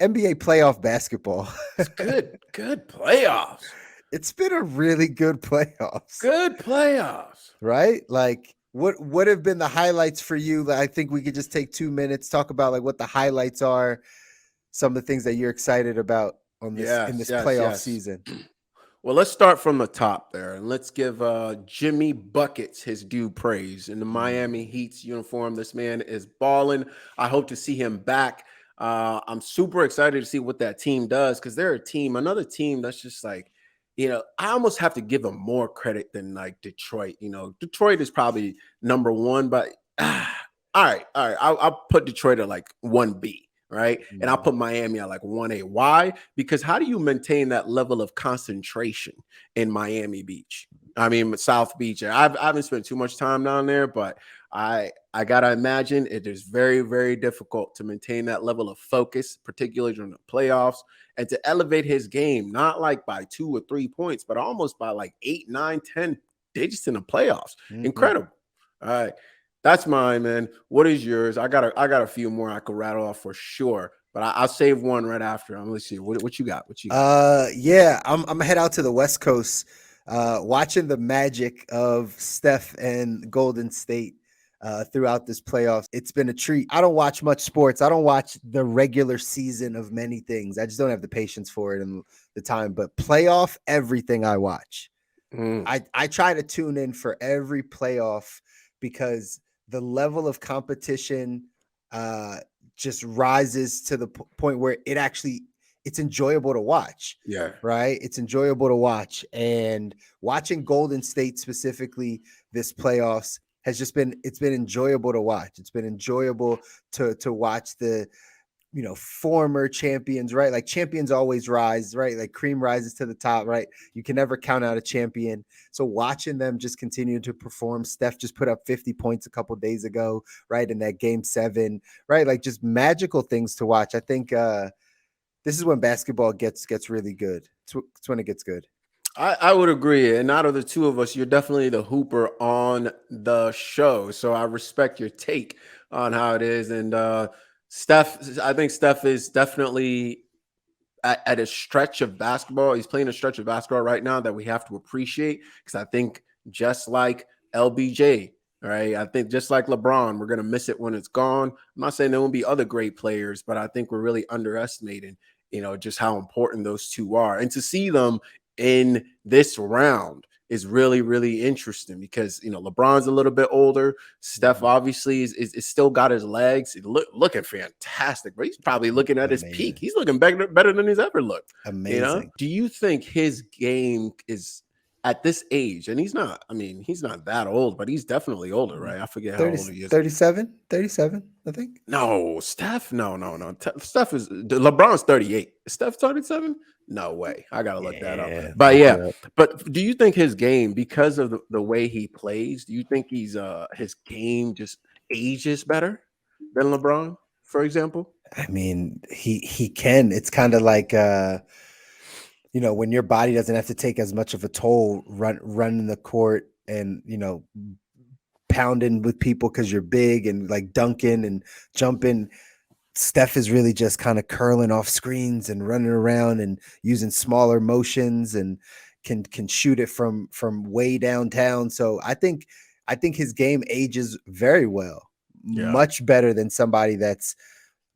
NBA playoff basketball. It's good playoffs. It's been a really good playoffs, Good playoffs. right? Like what have been the highlights for you? Like, I think we could just take 2 minutes, talk about like what the highlights are, some of the things that you're excited about on this in Yes, this yes, playoff yes. season. Well, let's start from the top there, and let's give Jimmy Buckets his due praise. In the Miami Mm. Heat's uniform, this man is balling. I hope to see him back. I'm super excited to see what that team does because they're a team, another team that's just like, I almost have to give them more credit than like Detroit. Detroit is probably number one, but all right. I'll put Detroit at like 1B. Right. And I'll Mm. put Miami at like 1A. Why? Because how do you maintain that level of concentration in Miami Beach? I mean, South Beach. I haven't spent too much time down there, but I gotta imagine it is very, very difficult to maintain that level of focus, particularly during the playoffs, and to elevate his game, not like by 2 or 3 points, but almost by like 8, 9, 10 digits in the playoffs. Mhm. Incredible. All right. That's mine, man. What is yours? I got a few more I could rattle off for sure, but I'll save one right after. Let's see what you got. What you got? Yeah, I'm gonna head out to the West Coast, watching the magic of Steph and Golden State throughout this playoffs. It's been a treat. I don't watch much sports. I don't watch the regular season of many things. I just don't have the patience for it and the time. But playoff, everything I watch. Mm, I try to tune in for every playoff because the level of competition uh, just rises to the point where it's enjoyable to watch, yeah, right? It's enjoyable to watch, and watching Golden State specifically this playoffs has just been enjoyable to watch. It's been enjoyable to watch the former champions, right? Like champions always rise, right? Like cream rises to the top, right? You can never count out a champion. So watching them just continue to perform. Steph just put up 50 points a couple days ago, right? In that game 7, right? Like just magical things to watch. I think this is when basketball gets really good. It's when it gets good. I would agree. And out of the two of us, you're definitely the hooper on the show. So I respect your take on how it is. And I think Steph is definitely at a stretch of basketball. He's playing a stretch of basketball right now that we have to appreciate because I think just like LBJ, right? I think just like LeBron, we're going to miss it when it's gone. I'm not saying there won't be other great players, but I think we're really underestimating, just how important those two are. And to see them in this round is really, really interesting because, LeBron's a little bit older. Steph Mhm. obviously is still got his legs. Looking fantastic, but he's probably looking at his peak. Amazing. He's looking better than he's ever looked. Amazing. Do you think his game is at this age? And he's not. I mean, he's not that old, but he's definitely older, right? I forget how 30, old he is. 37, I think. No, Steph. No, no, no. Steph is LeBron's 38. Is Steph 37? No way. I gotta look that up. Yeah, But look yeah, it up. but do you think his game, because of the way he plays, do you think his game just ages better than LeBron, for example? I mean, he can. It's kind of like when your body doesn't have to take as much of a toll running the court and pounding with people because you're big and like dunking and jumping. Steph is really just kind of curling off screens and running around and using smaller motions and can shoot it from way downtown. So I think his game ages very well, Yeah. much better than somebody that's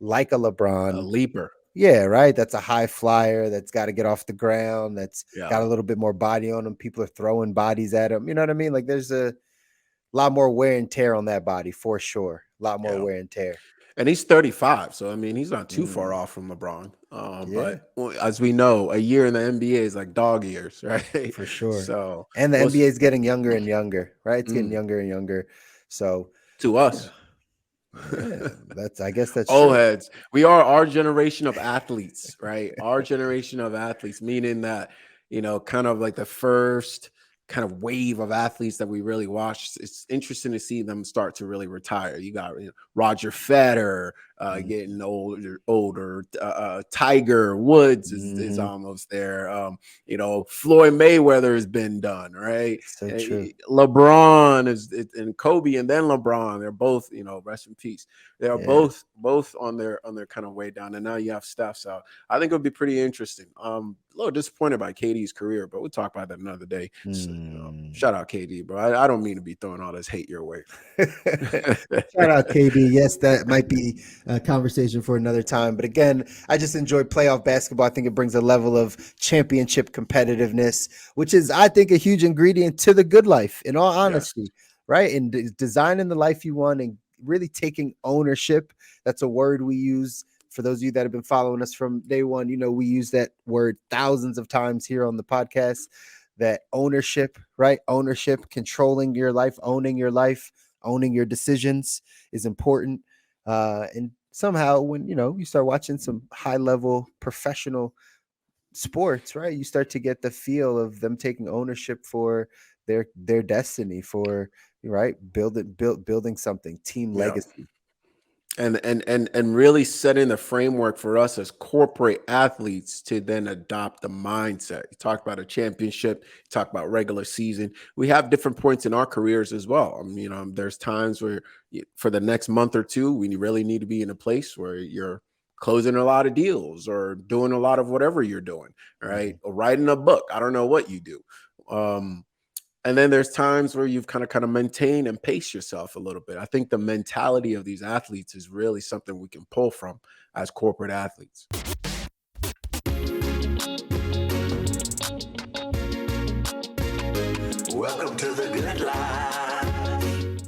like a A LeBron. leaper. Yeah, right. That's a high flyer that's got to get off the ground. That's got Yeah. a little bit more body on him. People are throwing bodies at him. You know what I mean? Like there's a lot more wear and tear on that body for sure. A lot more Yeah. wear and tear. And he's 35, so I mean he's not too far Mm, off from LeBron. yeah, But as we know, a year in the NBA is like dog years, right? for sure. So And the what's NBA is getting younger and younger, right? It's getting mm, younger and younger. So, to yeah, us? yeah, I guess that's Old true. heads. We are our generation of athletes, right? Our generation of athletes, meaning that, kind of like the first kind of wave of athletes that we really watched. It's interesting to see them start to really retire. You got Roger Federer, getting older. Tiger Woods is Mm-hmm. almost there. Floyd Mayweather has been done, right? So true. LeBron and Kobe, and then LeBron. They're both, rest in peace. They are Yeah. both on their kind of way down, and now you have Steph. So I think it would be pretty interesting. A little disappointed by KD's career, but we'll talk about that another day. So, Mm. shout out KD, bro. I don't mean to be throwing all this hate your way. Shout out KB. Yes, that might be a conversation for another time. But again, I just enjoy playoff basketball. I think it brings a level of championship competitiveness, which is, I think, a huge ingredient to the good life, in all Yes. honesty, right? And designing the life you want and really taking ownership. That's a word we use. For those of you that have been following us from day one, we use that word thousands of times here on the podcast. That ownership, right? Ownership, controlling your life, owning your decisions is important. And somehow when you start watching some high level professional sports, right, you start to get the feel of them taking ownership for their destiny, for right, building something, team Yeah. legacy. And really setting the framework for us as corporate athletes to then adopt the mindset. You talk about a championship, you talk about regular season. We have different points in our careers as well. There's times where for the next month or two, we really need to be in a place where you're closing a lot of deals or doing a lot of whatever you're doing, right? Or writing a book. I don't know what you do. And then there's times where you've kind of maintain and pace yourself a little bit. I think the mentality of these athletes is really something we can pull from as corporate athletes. Welcome to the good life.